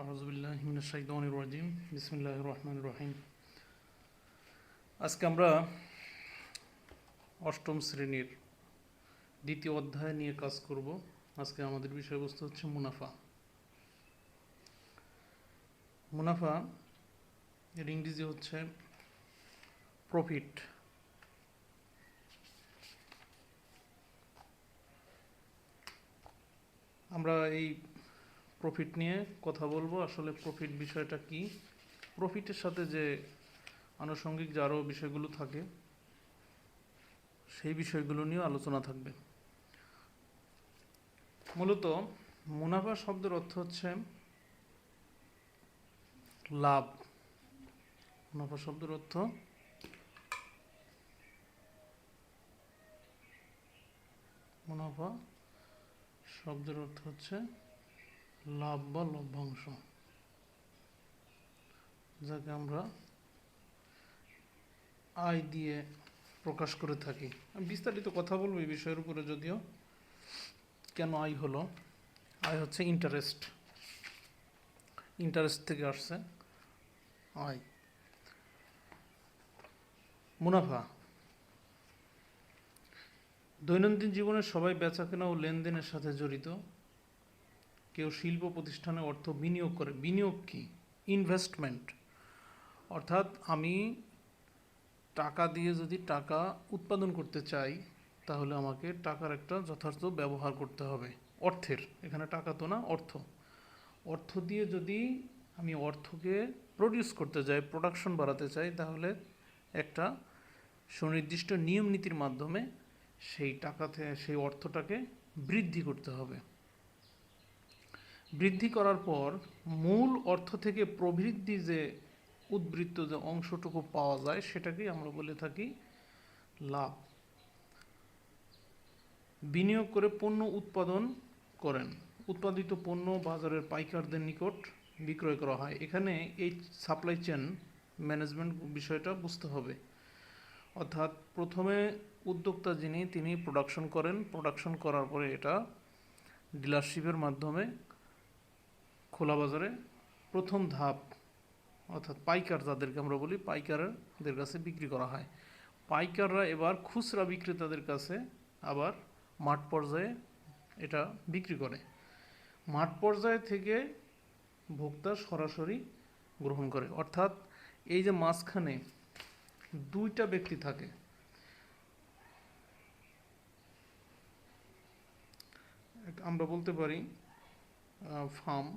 আউযুবিল্লাহি মিনাশ শাইতানির রাজিম বিসমিল্লাহির রহমানির রহিম। আজকে আমরা অষ্টম শ্রেণীর দ্বিতীয় অধ্যায় নিয়ে কাজ করব। আজকে আমাদের বিষয়বস্তু হচ্ছে মুনাফা। মুনাফা এর ইংরেজি হচ্ছে প্রফিট। আমরা এই প্রফিট নিয়ে কথা বলবো। আসলে প্রফিট বিষয়টা কি, প্রফিটের সাথে যে আনুষঙ্গিক যে আরও বিষয়গুলো থাকে সেই বিষয়গুলো নিয়েও আলোচনা থাকবে। মূলত মুনাফা শব্দের অর্থ হচ্ছে লাভ। মুনাফা শব্দের অর্থ মুনাফা শব্দের অর্থ হচ্ছে লাভ বা লভ্যাংশ, যাকে আমরা আয় দিয়ে প্রকাশ করে থাকি। আমি বিস্তারিত কথা বলবো এই বিষয়ের উপরে, যদিও কেন আয় হলো। আয় হচ্ছে ইন্টারেস্ট, ইন্টারেস্ট থেকে আসছে আয়। মুনাফা দৈনন্দিন জীবনে সবাই বেচাকেনা ও লেনদেনের সাথে জড়িত। কেউ শিল্প প্রতিষ্ঠানে অর্থ বিনিয়োগ করে। বিনিয়োগ কি? ইনভেস্টমেন্ট। অর্থাৎ আমি টাকা দিয়ে যদি টাকা উৎপাদন করতে চাই, তাহলে আমাকে টাকার একটা যথার্থ ব্যবহার করতে হবে। অর্থের, এখানে টাকা তো না, অর্থ। অর্থ দিয়ে যদি আমি অর্থকে প্রডিউস করতে চাই, প্রোডাকশন বাড়াতে চাই, তাহলে একটা সুনির্দিষ্ট নিয়ম নীতির মাধ্যমে সেই টাকাতে সেই অর্থটাকে বৃদ্ধি করতে হবে। বৃদ্ধি করার পর মূল অর্থ থেকে প্রবৃদ্ধি যে উদ্বৃত্ত যে অংশটুকু পাওয়া যায়, সেটাকেই আমরা বলে থাকি লাভ। বিনিয়োগ করে পণ্য উৎপাদন করেন। উৎপাদিত পণ্য বাজারের পাইকারদের নিকট বিক্রয় করা হয়। এখানে এই সাপ্লাই চেন ম্যানেজমেন্ট বিষয়টা বুঝতে হবে। অর্থাৎ প্রথমে উদ্যোক্তা যিনি, তিনি প্রোডাকশন করেন। প্রোডাকশন করার পরে এটা ডিলারশিপের মাধ্যমে খোলা বাজারে প্রথম ধাপ, অর্থাৎ পাইকার যাদেরকে আমরা বলি, পাইকারদের কাছে বিক্রি করা হয়। পাইকাররা এবার খুচরা বিক্রেতাদের কাছে আবার মাঠ পর্যায়ে এটা বিক্রি করে। মাঠ পর্যায়ে থেকে ভোক্তা সরাসরি গ্রহণ করে। অর্থাৎ এই যে মাঝখানে দুইটা ব্যক্তি থাকে, আমরা বলতে পারি ফার্ম,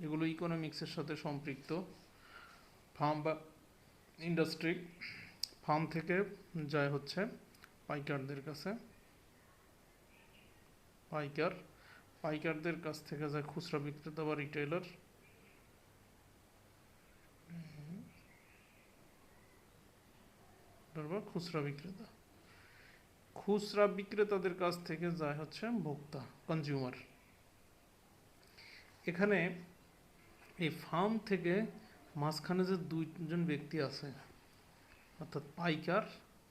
এগুলো ইকোনমিক্সের সাথে সম্পৃক্ত। ফার্ম বা ইন্ডাস্ট্রি, ফার্ম থেকে যায় হচ্ছে পাইকারদের কাছে, পাইকারদের কাছ থেকে যায় খুচরা বিক্রেতা বা রিটেইলার, বা খুচরা বিক্রেতা। খুচরা বিক্রেতাদের কাছ থেকে যায় হচ্ছে ভোক্তা, কনজিউমার। এখানে এই ফার্ম থেকে মাঝখানে যে দুইজন ব্যক্তি আছে, অর্থাৎ পাইকার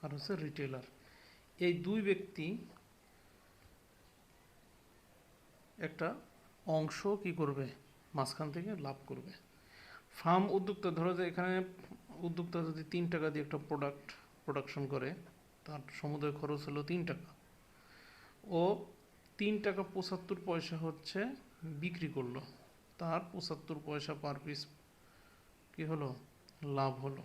আর হচ্ছে রিটেলার, এই দুই ব্যক্তি একটা অংশ কি করবে, মাঝখান থেকে লাভ করবে। ফার্ম উদ্যোক্তা, ধরো যে এখানে উদ্যোক্তা যদি 3 টাকা দিয়ে একটা প্রোডাকশন করে, তার সমুদায় খরচ হলো 3 টাকা, ও 3 টাকা 75 পয়সা হচ্ছে বিক্রি করলো, তার 75 পয়সা পার পিস কি হলো, লাভ হলো।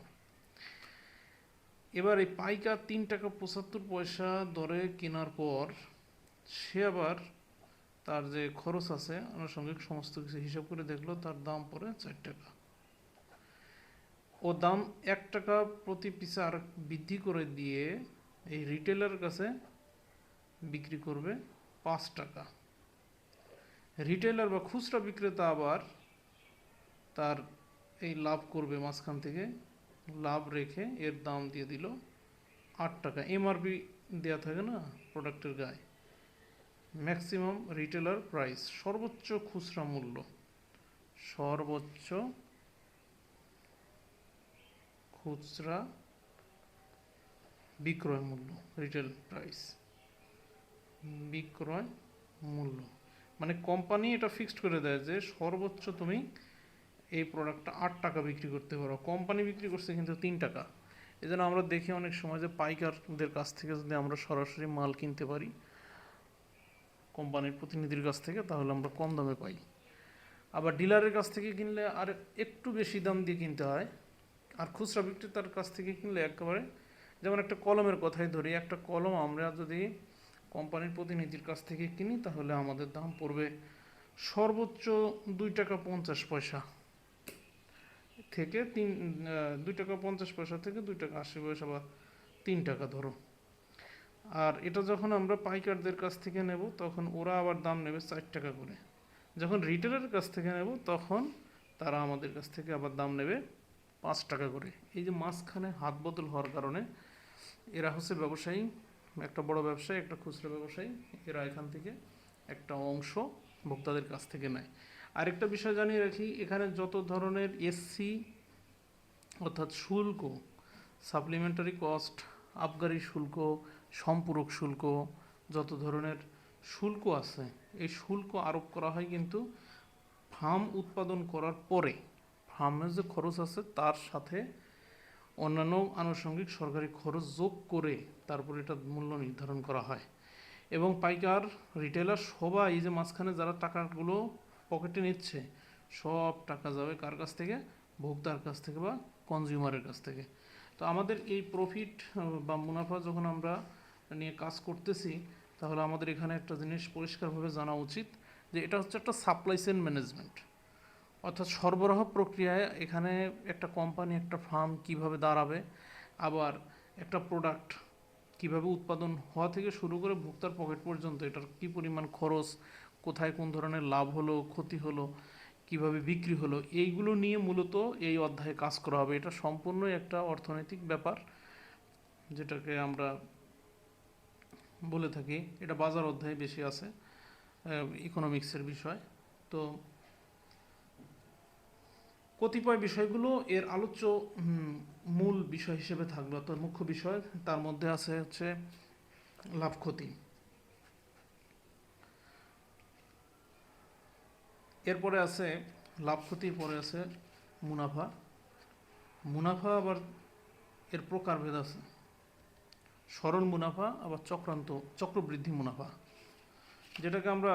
এবার এই পাইকার 3 টাকা 75 পয়সা দরে কেনার পর সে আবার তার যে খরচ আছে আনুষঙ্গিক সমস্ত কিছু হিসাব করে দেখলো, তার দাম পড়ে 4 টাকা। ও দাম 1 টাকা প্রতি পিসে আর বৃদ্ধি করে দিয়ে এই রিটেলারের কাছে বিক্রি করবে 5 টাকা। রিটেলার বা খুচরা বিক্রেতা আবার তার এই লাভ করবে, মাঝখান থেকে লাভ রেখে এর দাম দিয়ে দিল 8 টাকা। এমআরপি দেওয়া থাকে না প্রোডাক্টের গায়ে, ম্যাক্সিমাম রিটেলার প্রাইস, সর্বোচ্চ খুচরা মূল্য, সর্বোচ্চ খুচরা বিক্রয় মূল্য, রিটেল প্রাইস, বিক্রয় মূল্য। মানে কোম্পানি এটা ফিক্সড করে দেয় যে সর্বোচ্চ তুমি এই প্রোডাক্টটা 8 টাকা বিক্রি করতে পারো, কোম্পানি বিক্রি করছে কিন্তু 3 টাকা। এই জন্য আমরা দেখি অনেক সময় যে পাইকারদের কাছ থেকে যদি আমরা সরাসরি মাল কিনতে পারি কোম্পানির প্রতিনিধির কাছ থেকে, তাহলে আমরা কম দামে পাই। আবার ডিলারের কাছ থেকে কিনলে আর একটু বেশি দাম দিয়ে কিনতে হয়। আর খুচরা বিক্রেতার কাছ থেকে কিনলে একেবারে, যেমন একটা কলমের কথাই ধরি, একটা কলম আমরা যদি কোম্পানির প্রতিনিধির কাছ থেকে কিনি তাহলে আমাদের দাম পড়বে সর্বোচ্চ 2 টাকা 50 পয়সা থেকে 2 টাকা 50 পয়সা থেকে 2 টাকা 80 পয়সা বা 3 টাকা ধরো। আর এটা যখন আমরা পাইকারদের কাছ থেকে নেব তখন ওরা আবার দাম নেবে 4 টাকা করে। যখন রিটেলের কাছ থেকে নেব তখন তারা আমাদের কাছ থেকে আবার দাম নেবে 5 টাকা করে। এই যে মাঝখানে হাত বদল হওয়ার কারণে এরা হচ্ছে ব্যবসায়ী, একটা বড় ব্যবসায়ী, একটা খুচরা ব্যবসায়ী, এরা এখান থেকে একটা অংশ ভোক্তাদের কাছ থেকে নেয়। আরেকটা বিষয় জানিয়ে রাখি, এখানে যত ধরনের এসসি অর্থাৎ শুল্ক, সাপ্লিমেন্টারি কস্ট, আবগারি শুল্ক, সম্পূরক শুল্ক, যত ধরনের শুল্ক আছে এই শুল্ক আরোপ করা হয় কিন্তু ফার্ম উৎপাদন করার পরে। ফার্মের যে খরচ আছে তার সাথে অন্যান্য আনুষঙ্গিক সরকারি খরচ যোগ করে তারপর এটা মূল্য নির্ধারণ করা হয়। এবং পাইকার, রিটেলার সবাই এই যে মাঝখানে যারা টাকাগুলো পকেটে নিচ্ছে সব টাকা যাবে কার কাছ থেকে? ভোক্তার কাছ থেকে বা কনজিউমারের কাছ থেকে। তো আমাদের এই প্রফিট বা মুনাফা যখন আমরা নিয়ে কাজ করতেছি তাহলে আমাদের এখানে একটা জিনিস পরিষ্কারভাবে জানা উচিত যে এটা হচ্ছে একটা সাপ্লাই চেইন ম্যানেজমেন্ট, অর্থাৎ সরবরাহ প্রক্রিয়ায় এখানে একটা কোম্পানি, একটা ফার্ম কিভাবে দাঁড়াবে, আবার একটা প্রোডাক্ট কিভাবে উৎপাদন হওয়া থেকে শুরু করে ভোক্তার পকেট পর্যন্ত এটার কী পরিমাণ খরচ, কোথায় কোন ধরনের লাভ হলো, ক্ষতি হলো, কিভাবে বিক্রি হলো, এইগুলো নিয়ে মূলত এই অধ্যায়ে কাজ করা হবে। এটা সম্পূর্ণই একটা অর্থনৈতিক ব্যাপার, যেটাকে আমরা বলে থাকি, এটা বাজার অধ্যায়ে বেশি আছে, ইকোনমিক্সের বিষয়। তো কতিপয় বিষয়গুলো এর আলোচ্য মূল বিষয় হিসেবে থাকবে, অর্থাৎ মুখ্য বিষয়। তার মধ্যে আছে হচ্ছে লাভ ক্ষতি, এরপরে আছে লাভ ক্ষতির পরে আছে মুনাফা। মুনাফা আবার এর প্রকারভেদ আছে, সরল মুনাফা আবার চক্রবৃদ্ধি মুনাফা, যেটাকে আমরা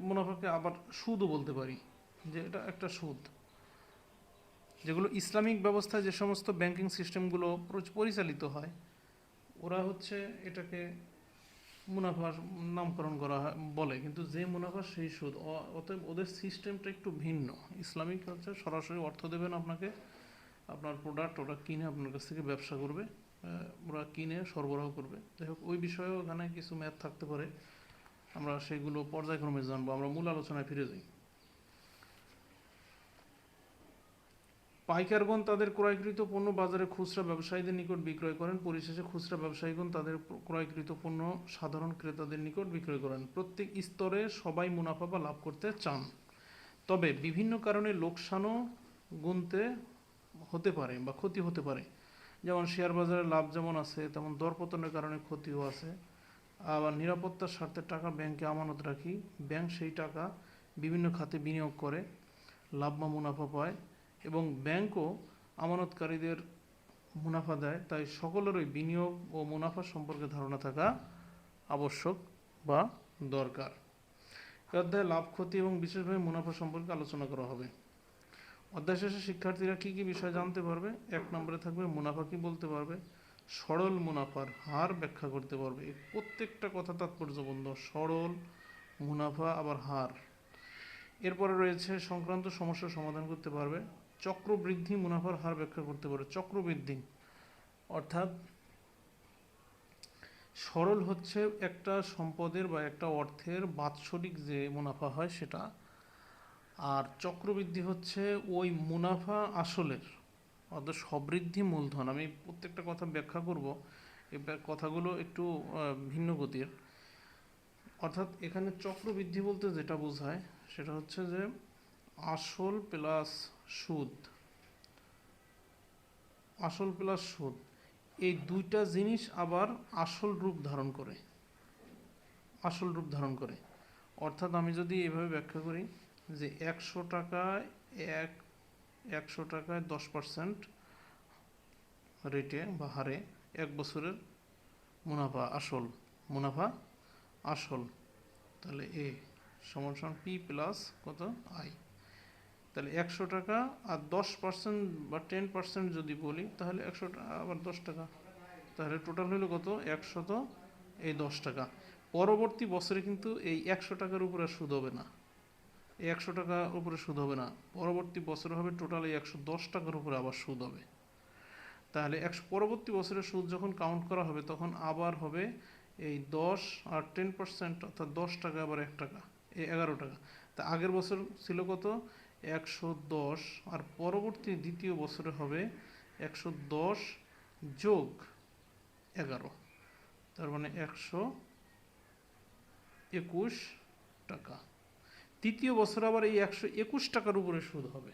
মুনাফাকে আবার সুদও বলতে পারি, যে এটা একটা সুদ। যেগুলো ইসলামিক ব্যবস্থায় যে সমস্ত ব্যাংকিং সিস্টেমগুলো পরিচালিত হয় ওরা হচ্ছে এটাকে মুনাফার নামকরণ করা হয় বলে, কিন্তু যে মুনাফা সেই সুদ। অতএব ওদের সিস্টেমটা একটু ভিন্ন। ইসলামিক হচ্ছে সরাসরি অর্থ দেবেন আপনাকে, আপনার প্রোডাক্ট ওরা কিনে আপনার কাছ থেকে ব্যবসা করবে, ওরা কিনে সরবরাহ করবে। যাই হোক, ওই বিষয়েও ওখানে কিছু ম্যাথ থাকতে পারে, আমরা সেগুলো পর্যায়ক্রমে জানবো। আমরা মূল আলোচনায় ফিরে যাই। পাইকারগণ তাদের ক্রয়কৃত পণ্য বাজারে খুচরা ব্যবসায়ীদের নিকট বিক্রয় করেন। পরিশেষে খুচরা ব্যবসায়ীগণ তাদের ক্রয়কৃত পণ্য সাধারণ ক্রেতাদের নিকট বিক্রয় করেন। প্রত্যেক স্তরে সবাই মুনাফা বা লাভ করতে চান, তবে বিভিন্ন কারণে লোকসানও গুনতে হতে পারে বা ক্ষতি হতে পারে। যেমন শেয়ার বাজারে লাভ যেমন আছে তেমন দরপতনের কারণে ক্ষতিও আছে। আবার নিরাপত্তার স্বার্থে টাকা ব্যাংকে আমানত রাখি, ব্যাংক সেই টাকা বিভিন্ন খাতে বিনিয়োগ করে লাভ বা মুনাফা পায়, এবং ব্যাংকও আমানতকারীদের মুনাফা দেয়। তাই সকলেরই বিনিয়োগ ও মুনাফা সম্পর্কে ধারণা থাকা আবশ্যক বা দরকার। এই অধ্যায়ে লাভ ক্ষতি এবং বিশেষভাবে মুনাফা সম্পর্কে আলোচনা করা হবে। অধ্যায় শেষে শিক্ষার্থীরা কী কী বিষয় জানতে পারবে? 1 নম্বরে থাকবে মুনাফা কী বলতে পারবে, সরল মুনাফার হার ব্যাখ্যা করতে পারবে। এই প্রত্যেকটা কথা তাৎপর্যপূর্ণ, সরল মুনাফা আবার হার। এরপরে রয়েছে সংক্রান্ত সমস্যার সমাধান করতে পারবে। চক্রবৃদ্ধি মুনাফার হার ব্যাখ্যা করতে পারবে। চক্রবৃদ্ধি অর্থাৎ সরল হচ্ছে একটা সম্পদের বা একটা অর্থের বাৎসরিক যে মুনাফা হয় সেটা, আর চক্রবৃদ্ধি হচ্ছে ওই মুনাফা আসলের, অর্থাৎ সবৃদ্ধি মূলধন। আমি প্রত্যেকটা কথা ব্যাখ্যা করব, এই কথাগুলো একটু ভিন্ন গতির। অর্থাৎ এখানে চক্রবৃদ্ধি বলতে যেটা বোঝায় সেটা হচ্ছে যে আসল প্লাস সুদ, আসল প্লাস সুদ, এই দুইটা জিনিস আবার আসল রূপ ধারণ করে, আসল রূপ ধারণ করে। অর্থাৎ আমি যদি এভাবে ব্যাখ্যা করি যে 100 টাকায় 10% রেটে বা হারে 1 বছরের মুনাফা আসল, তাহলে এ সমান সমান পি প্লাস কত আই। তাহলে 100 টাকা আর 10% বা 10% যদি বলি তাহলে 100 টাকা আবার 10 টাকা, তাহলে টোটাল হলো কত 110 টাকা। পরবর্তী বছরে কিন্তু এই 100 টাকার উপরে আর সুদ হবে না, এই 100 টাকার উপরে সুদ হবে না, পরবর্তী বছরে হবে টোটাল এই 110 টাকার উপরে আবার সুদ হবে। তাহলে পরবর্তী বছরের সুদ যখন কাউন্ট করা হবে তখন আবার হবে এই 10 আর 10% অর্থাৎ 10 টাকা আবার 1 টাকা, এই 11 টাকা। তা আগের বছর ছিল কত 110, আর পরবর্তী দ্বিতীয় বছরে হবে 110 যোগ 11, তার মানে 121 টাকা। তৃতীয় বছর আবার এই 121 টাকার উপরে সুদ হবে।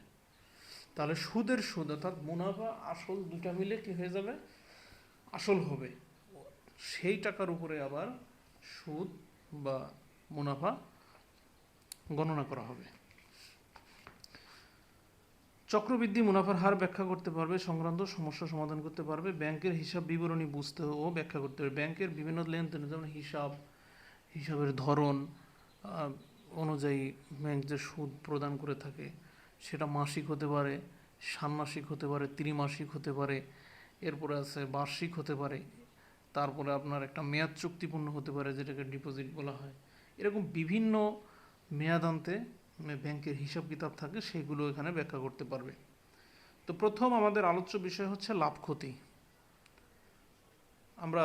তাহলে সুদের সুদ অর্থাৎ মুনাফা আসল দুটা মিলে কি হয়ে যাবে আসল হবে, সেই টাকার উপরে আবার সুদ বা মুনাফা গণনা করা হবে। চক্রবৃদ্ধি মুনাফার হার ব্যাখ্যা করতে পারবে, সংক্রান্ত সমস্যা সমাধান করতে পারবে, ব্যাংকের হিসাব বিবরণী বুঝতে ও ব্যাখ্যা করতে পারবে। ব্যাংকের বিভিন্ন লেনদেন যেমন হিসাবের ধরন অনুযায়ী ব্যাংক যে সুদ প্রদান করে থাকে সেটা মাসিক হতে পারে, ষান্মাসিক হতে পারে, ত্রিমাসিক হতে পারে, এরপরে আছে বার্ষিক হতে পারে, তারপরে আপনার একটা মেয়াদ চুক্তিপূর্ণ হতে পারে যেটাকে ডিপোজিট বলা হয়। এরকম বিভিন্ন মেয়াদান্তে ব্যাংকের হিসাব কিতাব থাকে, সেগুলো এখানে ব্যাখ্যা করতে পারবে। তো প্রথম আমাদের আলোচ্য বিষয় হচ্ছে লাভ ক্ষতি। আমরা